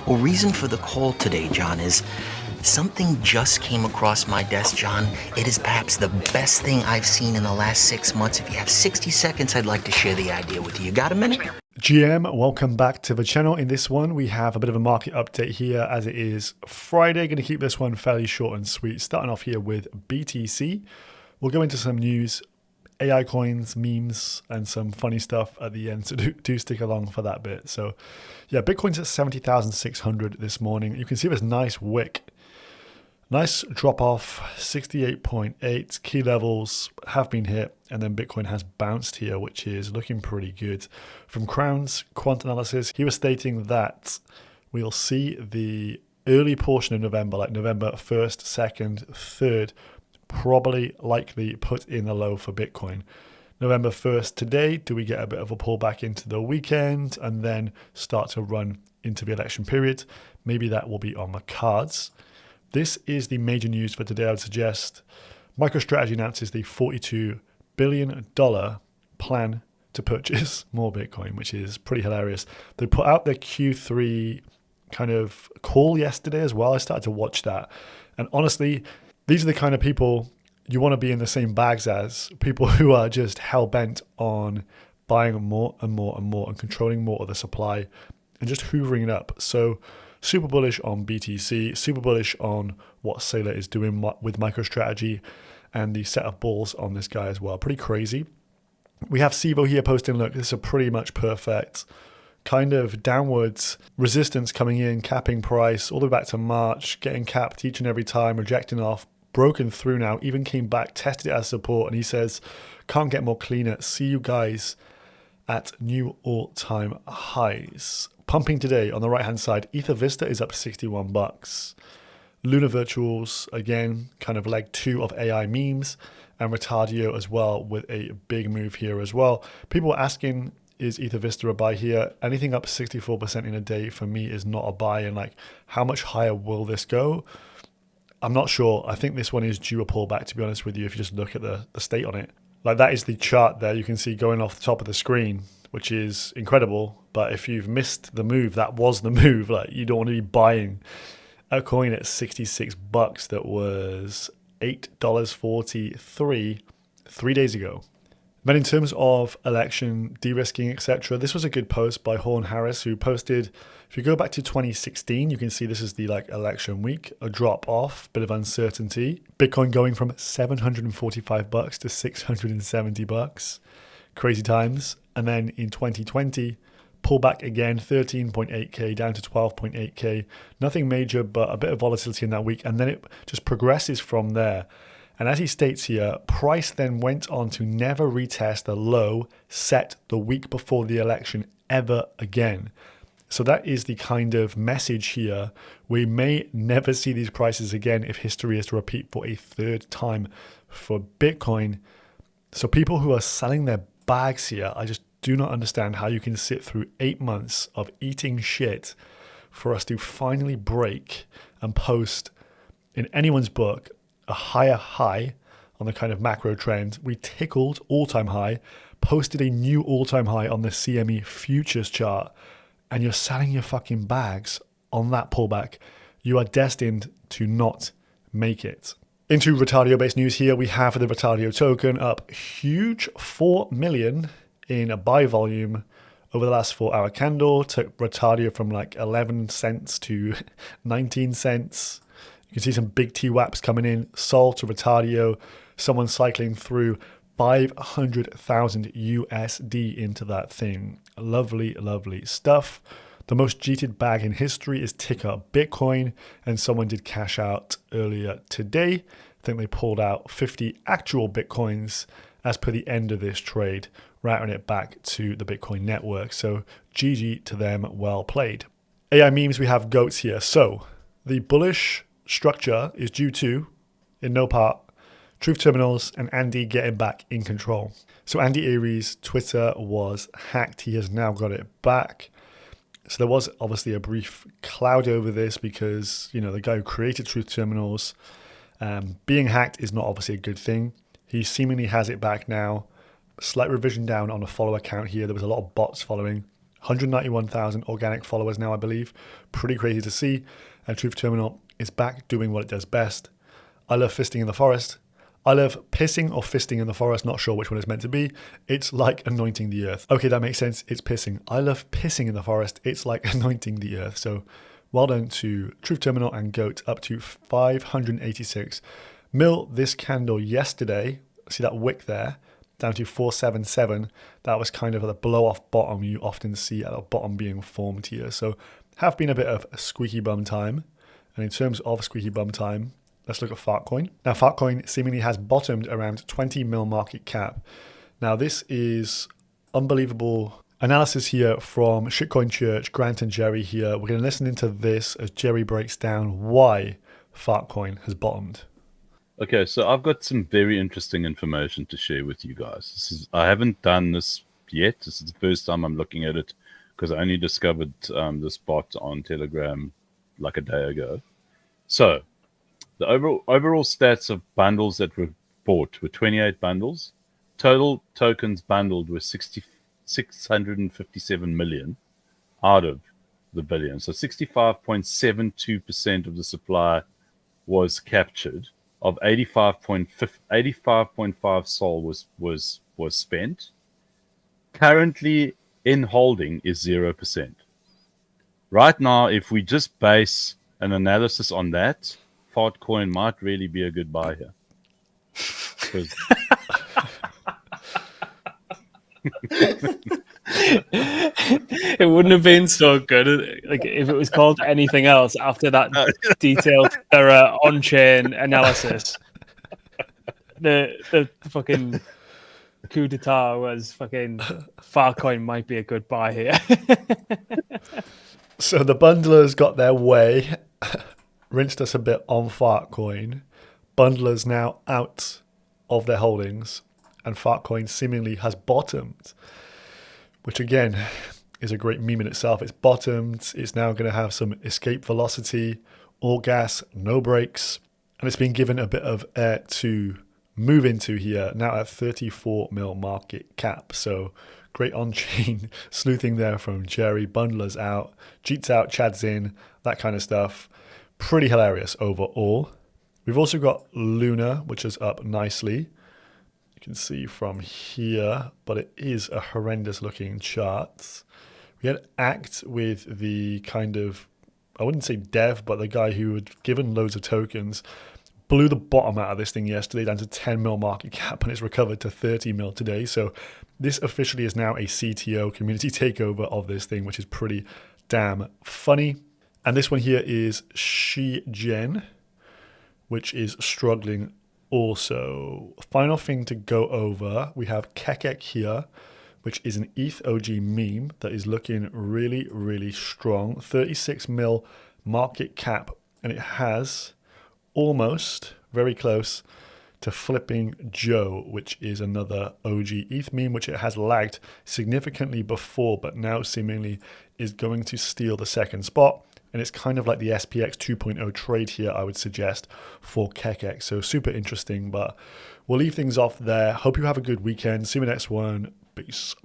Well, reason for the call today, John, is something just came across my desk, John. It is perhaps the best thing I've seen in the last 6 months. If you have 60 seconds, I'd like to share the idea with you. You got a minute? GM, welcome back to the channel. In this one, we have a bit of a market update here as it is Friday. Going to keep this one fairly short and sweet. Starting off here with BTC. We'll go into some news, AI coins, memes, and some funny stuff at the end. So do stick along for that bit. So yeah, Bitcoin's at 70,600 this morning. You can see this nice wick. Nice drop off, 68.8. Key levels have been hit, and then Bitcoin has bounced here, which is looking pretty good. From Crown's quant analysis, he was stating that we'll see the early portion of November, like November 1st, 2nd, 3rd, probably likely put in the low for Bitcoin. November 1st today, do we get a bit of a pullback into the weekend and then start to run into the election period? Maybe that will be on the cards. This is the major news for today. I would suggest MicroStrategy announces the $42 billion plan to purchase more Bitcoin, which is pretty hilarious. They put out their Q3 kind of call yesterday as well. I started to watch that. And honestly, these are the kind of people you want to be in the same bags as, people who are just hell-bent on buying more and more and more and controlling more of the supply and just hoovering it up. So super bullish on BTC, super bullish on what Saylor is doing with MicroStrategy and the set of balls on this guy as well. Pretty crazy. We have Sivo here posting, look, this is a pretty much perfect kind of downwards resistance coming in, capping price all the way back to March, getting capped each and every time, rejecting off, broken through now, even came back, tested it as support, and he says, can't get more cleaner. See you guys at new all-time highs. Pumping today on the right-hand side, Ether Vista is up $61. Luna Virtuals, again, kind of leg 2 of AI memes, and Retardio as well with a big move here as well. People were asking, is Ether Vista a buy here? Anything up 64% in a day for me is not a buy. And like, how much higher will this go? I'm not sure. I think this one is due a pullback, to be honest with you, if you just look at the state on it. Like, that is the chart there you can see going off the top of the screen, which is incredible. But if you've missed the move, that was the move. Like, you don't want to be buying a coin at $66 that was $8.43 3 days ago. Then in terms of election de-risking, etc., this was a good post by Horn Harris, who posted, if you go back to 2016, you can see this is the election week, a drop off, bit of uncertainty. Bitcoin going from $745 to $670. Crazy times. And then in 2020, pull back again, 13.8K down to 12.8K. Nothing major, but a bit of volatility in that week. And then it just progresses from there. And as he states here, price then went on to never retest the low set the week before the election ever again. So that is the kind of message here. We may never see these prices again if history is to repeat for a third time for Bitcoin. So people who are selling their bags here, I just do not understand how you can sit through 8 months of eating shit for us to finally break and post in anyone's book a higher high on the kind of macro trend. We tickled all-time high, posted a new all-time high on the CME futures chart, and you're selling your fucking bags on that pullback. You are destined to not make it. Into Retardio-based news here, we have the Retardio token up huge, 4 million in a buy volume over the last 4-hour candle. Took Retardio from like 11 cents to 19 cents. You can see some big TWAPs coming in. Sol to Retardio. Someone cycling through 500,000 USD into that thing. Lovely, lovely stuff. The most cheated bag in history is ticker Bitcoin, and someone did cash out earlier today. I think they pulled out 50 actual Bitcoins as per the end of this trade, routing it back to the Bitcoin network. So GG to them, well played. AI memes, we have goats here. So the bullish structure is due to, in no part, Truth Terminals and Andy getting back in control. So Andy Aries' Twitter was hacked. He has now got it back. So there was obviously a brief cloud over this because, you know, the guy who created Truth Terminals, being hacked is not obviously a good thing. He seemingly has it back now. Slight revision down on a follow account here. There was a lot of bots following. 191,000 organic followers now, I believe. Pretty crazy to see. And Truth Terminal is back doing what it does best. I love fisting in the forest. I love pissing or fisting in the forest. Not sure which one it's meant to be. It's like anointing the earth. Okay, that makes sense. It's pissing. I love pissing in the forest. It's like anointing the earth. So well done to Truth Terminal and Goat, up to 586 mil. This candle yesterday, see that wick there, down to 477. That was kind of the blow off bottom you often see at the bottom being formed here. So have been a bit of a squeaky bum time. And in terms of squeaky bum time, let's look at FARTCOIN. Now, FARTCOIN seemingly has bottomed around 20 mil market cap. Now, this is unbelievable analysis here from Shitcoin Church, Grant and Jeri here. We're going to listen into this as Jeri breaks down why FARTCOIN has bottomed. Okay, so I've got some very interesting information to share with you guys. I haven't done this yet. This is the first time I'm looking at it because I only discovered this bot on Telegram like a day ago. So the overall stats of bundles that were bought were 28 bundles. Total tokens bundled were 657 million out of the billion. So 65.72% of the supply was captured. Of 85.5 SOL was spent. Currently in holding is 0%. Right now, if we just base an analysis on that, FARTCOIN might really be a good buy here. It wouldn't have been so good like if it was called anything else after that detailed thorough on-chain analysis. The fucking coup d'etat was fucking FARTCOIN might be a good buy here. So the bundlers got their way, rinsed us a bit on FARTCOIN. Bundlers now out of their holdings, and FARTCOIN seemingly has bottomed, which again is a great meme in itself. It's bottomed. It's now going to have some escape velocity, all gas, no brakes, and it's been given a bit of air to move into here, now at 34 mil market cap. So great on-chain sleuthing there from Jeri. Bundlers out, Jeets out, Chad's in, that kind of stuff. Pretty hilarious overall. We've also got Luna, which is up nicely. You can see from here, but it is a horrendous looking chart. We had Act with the kind of, I wouldn't say dev, but the guy who had given loads of tokens, blew the bottom out of this thing yesterday down to 10 mil market cap, and it's recovered to 30 mil today. So this officially is now a CTO, community takeover of this thing, which is pretty damn funny. And this one here is Shigen, which is struggling also. Final thing to go over, we have KEKEC here, which is an ETH OG meme that is looking really, really strong. 36 mil market cap, and it has almost very close to Flipping Joe, which is another OG ETH meme, which it has lagged significantly before, but now seemingly is going to steal the second spot. And it's kind of like the SPX 2.0 trade here, I would suggest, for KEKEC. So super interesting, but we'll leave things off there. Hope you have a good weekend. See you in the next one. Peace.